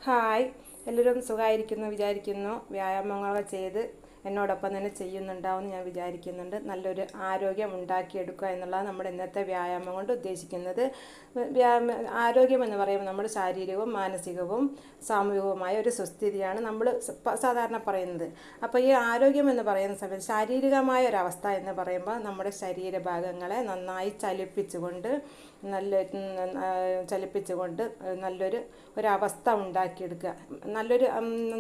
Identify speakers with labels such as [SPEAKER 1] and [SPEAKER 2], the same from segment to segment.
[SPEAKER 1] Hi, എല്ലാവരും സുഖമായിരിക്കുന്നു വിചാരിക്കുന്നു. വ്യായാമങ്ങളൊക്കെ ചെയ്ത് എന്നോടൊപ്പം തന്നെ ചെയ്യുന്നുണ്ടാവുമെന്ന് ഞാൻ വിചാരിക്കുന്നുണ്ട്. നല്ലൊരു ആരോഗ്യം ഉണ്ടാക്കിയെടുക്കുക എന്നുള്ളതാണ് നമ്മുടെ ഇന്നത്തെ വ്യായാമം കൊണ്ട് ഉദ്ദേശിക്കുന്നത്. ആരോഗ്യം എന്ന് പറയുമ്പോൾ നമ്മൾ ശാരീരികവും മാനസികവും സാമൂഹികവുമായ ഒരു സുസ്ഥിതിയാണ് നമ്മൾ സാധാരണ പറയുന്നത്. അപ്പോൾ ഈ ആരോഗ്യം എന്ന് പറയുന്ന സമയത്ത് ശാരീരികമായ ഒരവസ്ഥ എന്ന് പറയുമ്പോൾ നമ്മുടെ ശരീരഭാഗങ്ങളെ നന്നായി ചലിപ്പിച്ചുകൊണ്ട് ഒരവസ്ഥ ഉണ്ടാക്കിയെടുക്കുക.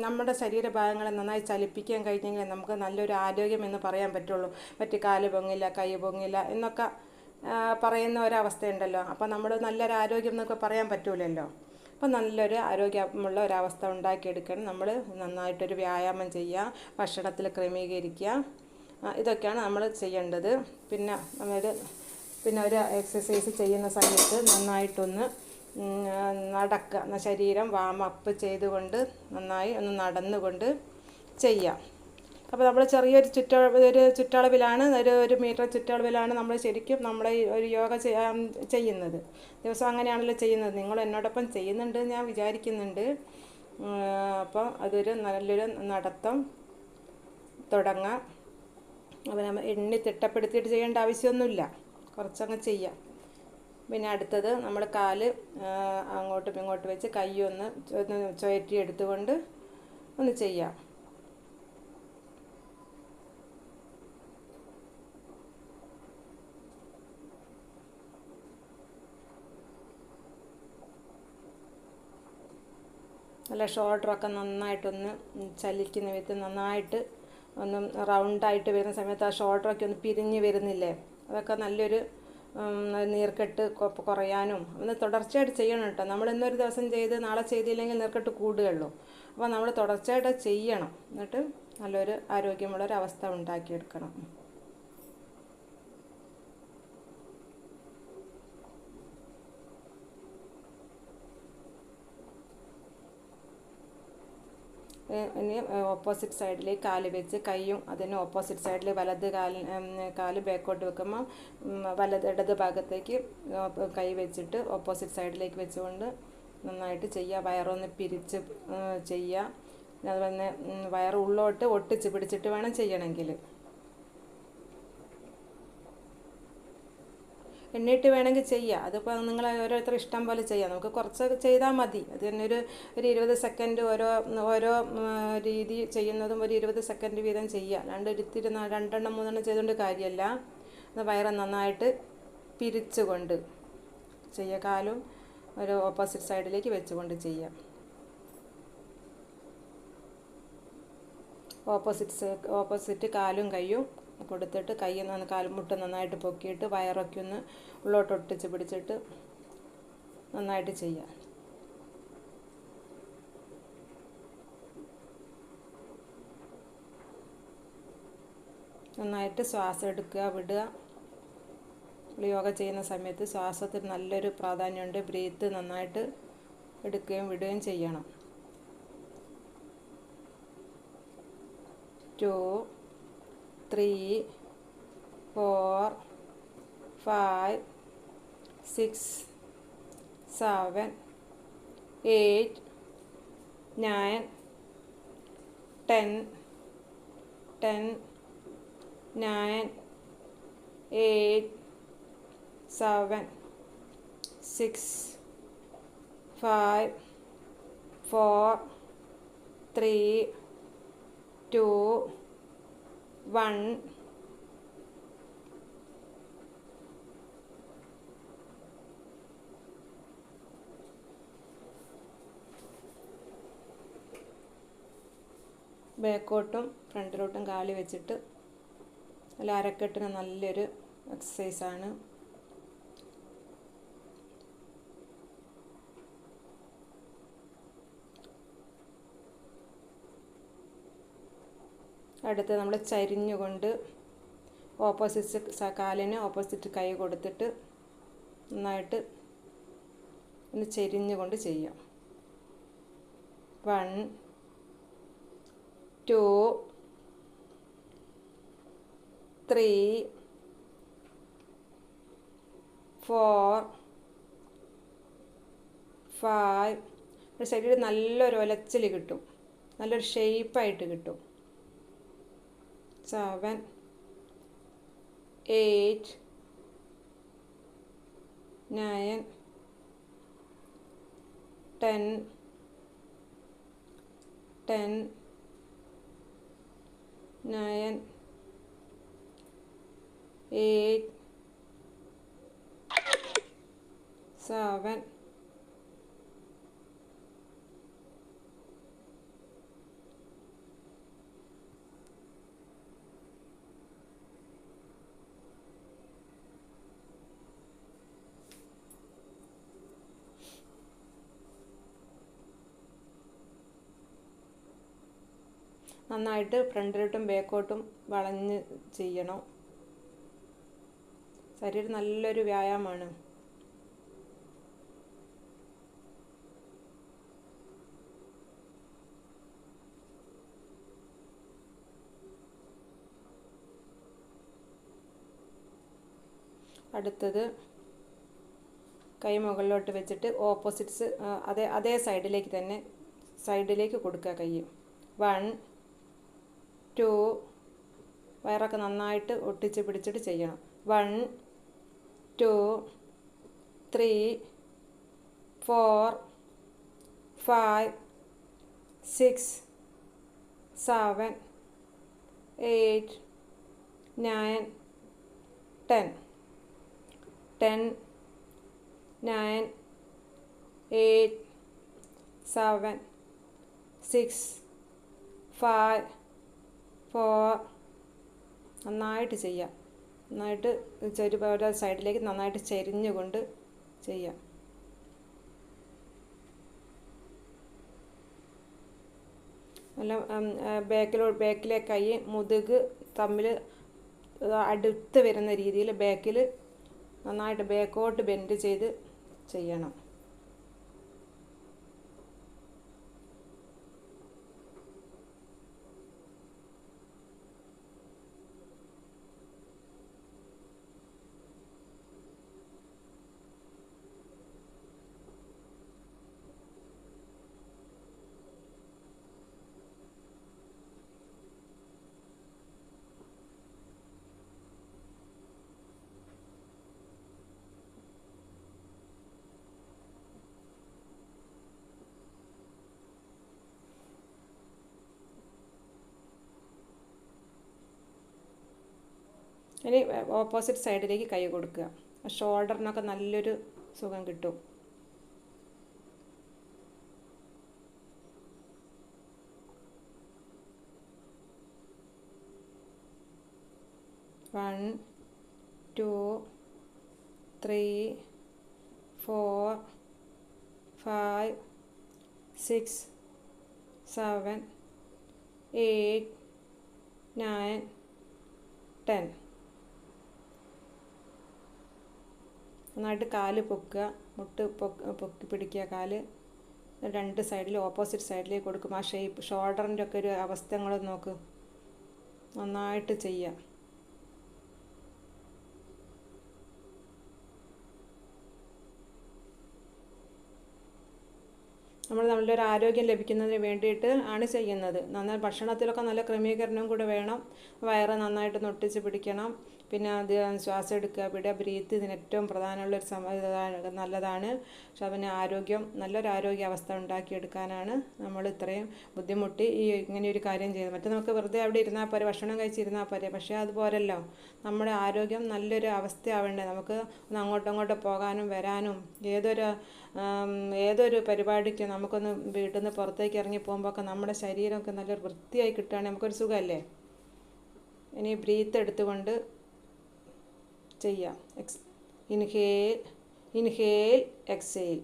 [SPEAKER 1] നമ്മുടെ ശരീരഭാഗങ്ങളെ നന്നായി ചലിപ്പിക്കാൻ കഴിഞ്ഞെങ്കിൽ നമുക്ക് നല്ലൊരു ആരോഗ്യം എന്ന് പറയാൻ പറ്റുള്ളൂ. മറ്റ് കാല് പൊങ്ങില്ല, കൈ പൊങ്ങില്ല എന്നൊക്കെ പറയുന്ന ഒരവസ്ഥയുണ്ടല്ലോ. അപ്പോൾ നമ്മൾ നല്ലൊരു ആരോഗ്യം എന്നൊക്കെ പറയാൻ പറ്റൂലല്ലോ. അപ്പോൾ നല്ലൊരു ആരോഗ്യമുള്ള ഒരവസ്ഥ ഉണ്ടാക്കിയെടുക്കണം. നമ്മൾ നന്നായിട്ടൊരു വ്യായാമം ചെയ്യുക, ഭക്ഷണത്തിൽ ക്രമീകരിക്കുക, ഇതൊക്കെയാണ് നമ്മൾ ചെയ്യേണ്ടത്. പിന്നെ ഒരു എക്സസൈസ് ചെയ്യുന്ന സമയത്ത് നന്നായിട്ടൊന്ന് നടക്കുക, ശരീരം വാമപ്പ് ചെയ്തുകൊണ്ട് നന്നായി ഒന്ന് നടന്നുകൊണ്ട് ചെയ്യാം. അപ്പോൾ നമ്മൾ ചെറിയൊരു ചുറ്റളവിലാണ്, ഒരു മീറ്റർ ചുറ്റളവിലാണ് നമ്മൾ ശരിക്കും നമ്മളെ ഒരു യോഗ ചെയ്യുന്നത്. ദിവസം അങ്ങനെയാണല്ലോ ചെയ്യുന്നത്. നിങ്ങൾ എന്നോടൊപ്പം ചെയ്യുന്നുണ്ട് ഞാൻ വിചാരിക്കുന്നുണ്ട്. അപ്പോൾ അതൊരു നല്ലൊരു നടത്തം തുടങ്ങാം. അപ്പോൾ നമ്മൾ എണ്ണി തിട്ടപ്പെടുത്തിയിട്ട് ചെയ്യേണ്ട ആവശ്യമൊന്നുമില്ല, കുറച്ചങ്ങ് ചെയ്യാം. പിന്നെ അടുത്തത് നമ്മൾ കാല് അങ്ങോട്ടും ഇങ്ങോട്ടും വെച്ച് കൈ ഒന്ന് ചുഴറ്റി എടുത്തുകൊണ്ട് ഒന്ന് ചെയ്യാം. നല്ല ഷോൾഡറൊക്കെ നന്നായിട്ടൊന്ന് ചലിക്കുന്ന വിധത്തിൽ നന്നായിട്ട് ഒന്ന് റൗണ്ടായിട്ട് വരുന്ന സമയത്ത് ആ ഷോൾഡറൊക്കെ ഒന്ന് പിരിഞ്ഞ് വരുന്നില്ലേ, അതൊക്കെ നല്ലൊരു നീർക്കെട്ട് കുറയാനും ഒന്ന് തുടർച്ചയായിട്ട് ചെയ്യണം കേട്ടോ. നമ്മൾ ഇന്നൊരു ദിവസം ചെയ്ത് നാളെ ചെയ്തില്ലെങ്കിൽ നീർക്കെട്ട് കൂടുകയുള്ളൂ. അപ്പോൾ നമ്മൾ തുടർച്ചയായിട്ട് ചെയ്യണം, എന്നിട്ട് നല്ലൊരു ആരോഗ്യമുള്ളൊരവസ്ഥ ഉണ്ടാക്കിയെടുക്കണം. ഇനി ഓപ്പോസിറ്റ് സൈഡിലേക്ക് കാല് വെച്ച് കൈയും അതിന് ഓപ്പോസിറ്റ് സൈഡിൽ കാല് ബാക്കോട്ട് വെക്കുമ്പോൾ ഇടത് ഭാഗത്തേക്ക് കൈ വെച്ചിട്ട് ഓപ്പോസിറ്റ് സൈഡിലേക്ക് വെച്ചുകൊണ്ട് നന്നായിട്ട് ചെയ്യുക. വയറൊന്ന് പിരിച്ച് ചെയ്യുക. അതുപോലെ തന്നെ വയറ് ഉള്ളോട്ട് ഒട്ടിച്ച് പിടിച്ചിട്ട് വേണം ചെയ്യണമെങ്കിൽ. എണ്ണീട്ട് വേണമെങ്കിൽ ചെയ്യാം. അതിപ്പോൾ നിങ്ങൾ ഓരോരുത്തർ ഇഷ്ടം പോലെ ചെയ്യാം. നമുക്ക് കുറച്ചൊക്കെ ചെയ്താൽ മതി. അത് തന്നെ ഒരു 20 സെക്കൻഡ് ഓരോ രീതി ചെയ്യുന്നതും ഒരു 20 സെക്കൻഡ് വീതം ചെയ്യുക. രണ്ടെണ്ണം മൂന്നെണ്ണം ചെയ്തുകൊണ്ട് കാര്യമല്ല. വയറ് നന്നായിട്ട് പിരിച്ചുകൊണ്ട് ചെയ്യുക. കാലും ഒരു ഓപ്പോസിറ്റ് സൈഡിലേക്ക് വെച്ചുകൊണ്ട് ചെയ്യാം. ഓപ്പോസിറ്റ് കാലും കൈയും കൊടുത്തിട്ട് കാൽമുട്ട് നന്നായിട്ട് പൊക്കിയിട്ട് വയറൊക്കെ ഒന്ന് ഉള്ളോട്ട് ഒട്ടിച്ച് പിടിച്ചിട്ട് നന്നായിട്ട് ചെയ്യാം. നന്നായിട്ട് ശ്വാസം എടുക്കുക, വിടുക. യോഗ ചെയ്യുന്ന സമയത്ത് ശ്വാസത്തിന് നല്ലൊരു പ്രാധാന്യമുണ്ട്. ബ്രീത്ത് നന്നായിട്ട് എടുക്കുകയും വിടുകയും ചെയ്യണം. 2 3 4 5 6 7 8 9 10 9 8 7 6 5 4 3 2 1. ബാക്കോട്ടും ഫ്രണ്ടിലോട്ടും കാല് വെച്ചിട്ട് അരക്കെട്ടിന് നല്ലൊരു എക്സസൈസാണ്. അടുത്ത് നമ്മൾ ചരിഞ്ഞുകൊണ്ട് കാലിന് ഓപ്പോസിറ്റ് കൈ കൊടുത്തിട്ട് നന്നായിട്ട് ഒന്ന് ചെരിഞ്ഞുകൊണ്ട് ചെയ്യാം. 1 2 3 4 5 ശരീരം നല്ലൊരു ഒലച്ചിൽ കിട്ടും, നല്ലൊരു ഷേപ്പായിട്ട് കിട്ടും. 7 8 9 10 10 9 8 7 നന്നായിട്ട് ഫ്രണ്ടിലോട്ടും ബാക്കോട്ടും വളഞ്ഞ് ചെയ്യണം. ശരീരം നല്ലൊരു വ്യായാമമാണ്. അടുത്തത് കൈ മുകളിലോട്ട് വെച്ചിട്ട് ഓപ്പോസിറ്റ്സ് അതേ സൈഡിലേക്ക് തന്നെ കൊടുക്കുക കൈ. 1 2 വയറൊക്കെ നന്നായിട്ട് ഒട്ടിച്ച് പിടിച്ചിട്ട് ചെയ്യണം. 1 2 3 4 5 6 7 8 9 10 10 9 8 7 6 5 4 നന്നായിട്ട് ചെയ്യാം. നന്നായിട്ട് ഓരോ സൈഡിലേക്ക് നന്നായിട്ട് ചെരിഞ്ഞുകൊണ്ട് ചെയ്യാം. നല്ല ബാക്കിലെ കൈ മുതുക് തമ്മിൽ അടുത്ത് വരുന്ന രീതിയിൽ ബാക്കിൽ നന്നായിട്ട് ബാക്കോട്ട് ബെൻഡ് ചെയ്ത് ചെയ്യണം. ഇനി ഓപ്പോസിറ്റ് സൈഡിലേക്ക് കൈ കൊടുക്കുക. ഷോൾഡറിനൊക്കെ നല്ലൊരു സുഖം കിട്ടും. വൺ 2 3 4 5 6 7 8 9 10. നന്നായിട്ട് കാല് പൊക്കുക, മുട്ട് പൊക്കി പിടിക്കുക. കാല് രണ്ട് സൈഡിൽ ഓപ്പോസിറ്റ് സൈഡിലേക്ക് കൊടുക്കും. ആ ഷേപ്പ് ഷോൾഡറിൻ്റെ ഒക്കെ ഒരു അവസ്ഥകൾ നോക്ക്. നന്നായിട്ട് ചെയ്യുക. നമ്മൾ നല്ലൊരു ആരോഗ്യം ലഭിക്കുന്നതിന് വേണ്ടിയിട്ട് ആണ് ചെയ്യുന്നത്. നന്നായി ഭക്ഷണത്തിലൊക്കെ നല്ല ക്രമീകരണം കൂടെ വേണം. വയറ് നന്നായിട്ട് നൊട്ടിച്ച് പിടിക്കണം. പിന്നെ അത് ശ്വാസം എടുക്കുക, വിടുക, ബ്രീത്ത്. ഇതിന് ഏറ്റവും പ്രധാനമുള്ളൊരു നല്ലതാണ്. പക്ഷെ പിന്നെ നല്ലൊരു ആരോഗ്യാവസ്ഥ ഉണ്ടാക്കിയെടുക്കാനാണ് നമ്മൾ ഇത്രയും ബുദ്ധിമുട്ടി ഇങ്ങനെയൊരു കാര്യം ചെയ്യുന്നത്. മറ്റേ നമുക്ക് വെറുതെ അവിടെ ഇരുന്നാൽ പോരെ, ഭക്ഷണം കഴിച്ചിരുന്നാൽ പോരെ. പക്ഷേ അതുപോരല്ലോ, നമ്മുടെ ആരോഗ്യം നല്ലൊരു അവസ്ഥയാവേണ്ടേ. നമുക്ക് ഒന്ന് അങ്ങോട്ടും പോകാനും വരാനും ഏതൊരു പരിപാടിക്ക് നമുക്കൊന്ന് വീട്ടിൽ നിന്ന് പുറത്തേക്ക് ഇറങ്ങി പോകുമ്പോൾ ഒക്കെ നമ്മുടെ ശരീരമൊക്കെ നല്ലൊരു വൃത്തിയായി കിട്ടുകയാണെങ്കിൽ നമുക്കൊരു സുഖമല്ലേ. ഇനി ബ്രീത്ത് എടുത്തുകൊണ്ട് ചെയ്യാം. ഇൻഹേൽ എക്സെയിൽ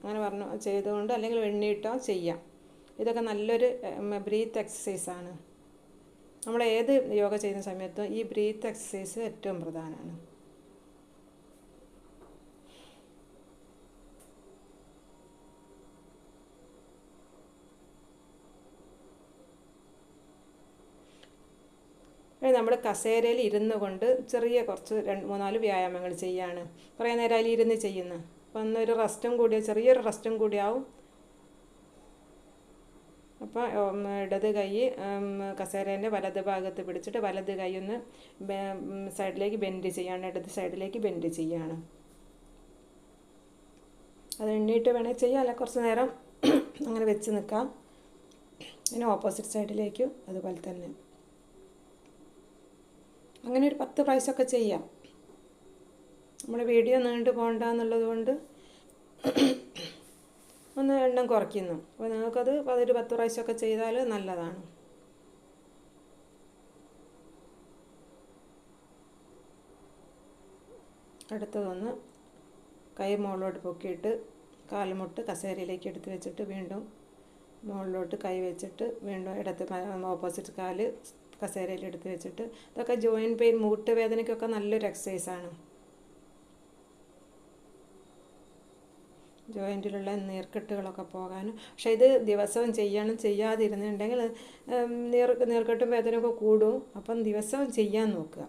[SPEAKER 1] അങ്ങനെ ചെയ്തുകൊണ്ട് അല്ലെങ്കിൽ എണ്ണിയിട്ടോ ചെയ്യാം. ഇതൊക്കെ നല്ലൊരു ബ്രീത്ത് എക്സസൈസാണ്. നമ്മൾ ഏത് യോഗ ചെയ്യുന്ന സമയത്തും ഈ ബ്രീത്ത് എക്സസൈസ് ഏറ്റവും പ്രധാനമാണ്. നമ്മൾ കസേരയിൽ ഇരുന്നു കൊണ്ട് ചെറിയ കുറച്ച് 2-3-4 വ്യായാമങ്ങൾ ചെയ്യാണ്. കുറേ നേരം അതിൽ ഇരുന്ന് ചെയ്യുന്നു. അപ്പോൾ ഒന്നൊരു റെസ്റ്റും കൂടി, ചെറിയൊരു റെസ്റ്റും കൂടിയാവും. അപ്പോൾ ഇടത് കൈ കസേരേൻ്റെ വലത് ഭാഗത്ത് പിടിച്ചിട്ട് വലത് കൈ ഒന്ന് സൈഡിലേക്ക് ബെൻഡ് ചെയ്യാണ്, ഇടത് സൈഡിലേക്ക് ബെൻഡ് ചെയ്യാണ്. അത് എണ്ണീട്ട് വേണേൽ ചെയ്യാം, അല്ല കുറച്ച് നേരം അങ്ങനെ വെച്ച് നിൽക്കാം. പിന്നെ ഓപ്പോസിറ്റ് സൈഡിലേക്കും അതുപോലെ തന്നെ അങ്ങനെ ഒരു 10 പ്രാവശ്യമൊക്കെ ചെയ്യാം. നമ്മുടെ വീഡിയോ നീണ്ടു പോകണ്ടെന്നുള്ളത് കൊണ്ട് ഒന്ന് എണ്ണം കുറയ്ക്കുന്നു. അപ്പോൾ നിങ്ങൾക്കത് ഒരു 10 പ്രാവശ്യമൊക്കെ ചെയ്താൽ നല്ലതാണ്. അടുത്തതൊന്ന് കൈ മുകളിലോട്ട് പൊക്കിയിട്ട് കാൽമുട്ട് കസേരയിലേക്ക് എടുത്ത് വെച്ചിട്ട് വീണ്ടും മുകളിലോട്ട് കൈ വെച്ചിട്ട് വീണ്ടും ഇടത്ത് ഓപ്പോസിറ്റ് കാല് കസേരയിൽ എടുത്ത് വെച്ചിട്ട്, ഇതൊക്കെ ജോയിൻറ്റ് പെയിൻ, മൂട്ട് വേദനയ്ക്കൊക്കെ നല്ലൊരു എക്സസൈസാണ്. ജോയിൻറ്റിലുള്ള നീർക്കെട്ടുകളൊക്കെ പോകാനും. പക്ഷേ ഇത് ദിവസവും ചെയ്യണം. ചെയ്യാതിരുന്നുണ്ടെങ്കിൽ നീർക്കെട്ടും വേദനയൊക്കെ കൂടും. അപ്പം ദിവസവും ചെയ്യാൻ നോക്കുക.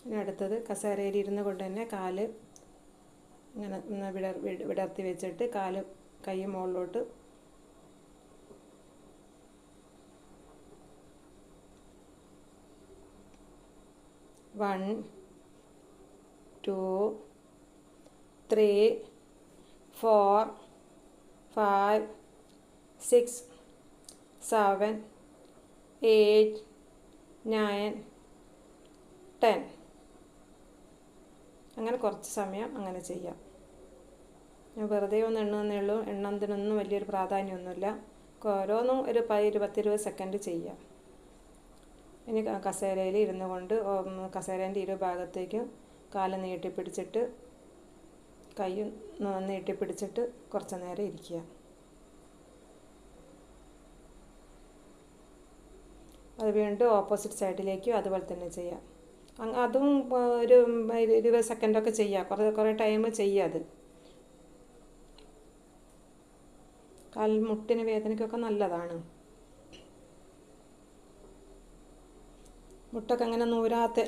[SPEAKER 1] ഇനി അടുത്തത് കസേരയിൽ ഇരുന്ന് കൊണ്ട് തന്നെ കാല് ഇങ്ങനെ വിടർത്തി വെച്ചിട്ട് കൈ മുകളിലോട്ട് വൺ 2 3 4 5 6 7 8 9 10 അങ്ങനെ കുറച്ച് സമയം അങ്ങനെ ചെയ്യാം. ഞാൻ വെറുതെ ഒന്ന് എണ്ണുന്നേ ഉള്ളൂ. എണ്ണത്തിനൊന്നും വലിയൊരു പ്രാധാന്യമൊന്നുമില്ല. ഓരോന്നും ഒരു 10-20 സെക്കൻഡ് ചെയ്യാം. ഇനി കസേരയിൽ ഇരുന്നു കൊണ്ട് കസേരേൻ്റെ ഇരുഭാഗത്തേക്കും കാല് നീട്ടിപ്പിടിച്ചിട്ട് കൈ നീട്ടിപ്പിടിച്ചിട്ട് കുറച്ച് നേരം ഇരിക്കുക. അത് വീണ്ടും ഓപ്പോസിറ്റ് സൈഡിലേക്കും അതുപോലെ തന്നെ ചെയ്യാം. അതും ഒരു 20 സെക്കൻഡൊക്കെ ചെയ്യാം. കുറേ ടൈം ചെയ്യുക. അത് കാൽമുട്ടിന് വേദനയ്ക്കൊക്കെ നല്ലതാണ്. മുട്ടൊക്കെ അങ്ങനെ നൂരാത്ത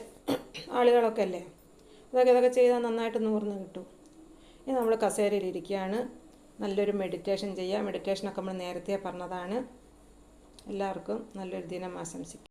[SPEAKER 1] ആളുകളൊക്കെ അല്ലേ, ഇതൊക്കെ ചെയ്താൽ നന്നായിട്ട് നൂർന്ന് കിട്ടും. ഇനി നമ്മൾ കസേരയിലിരിക്കുകയാണ്. നല്ലൊരു മെഡിറ്റേഷൻ ചെയ്യുക. മെഡിറ്റേഷനൊക്കെ നമ്മൾ നേരത്തെ പറഞ്ഞതാണ്. എല്ലാവർക്കും നല്ലൊരു ദിനം ആശംസിക്കും.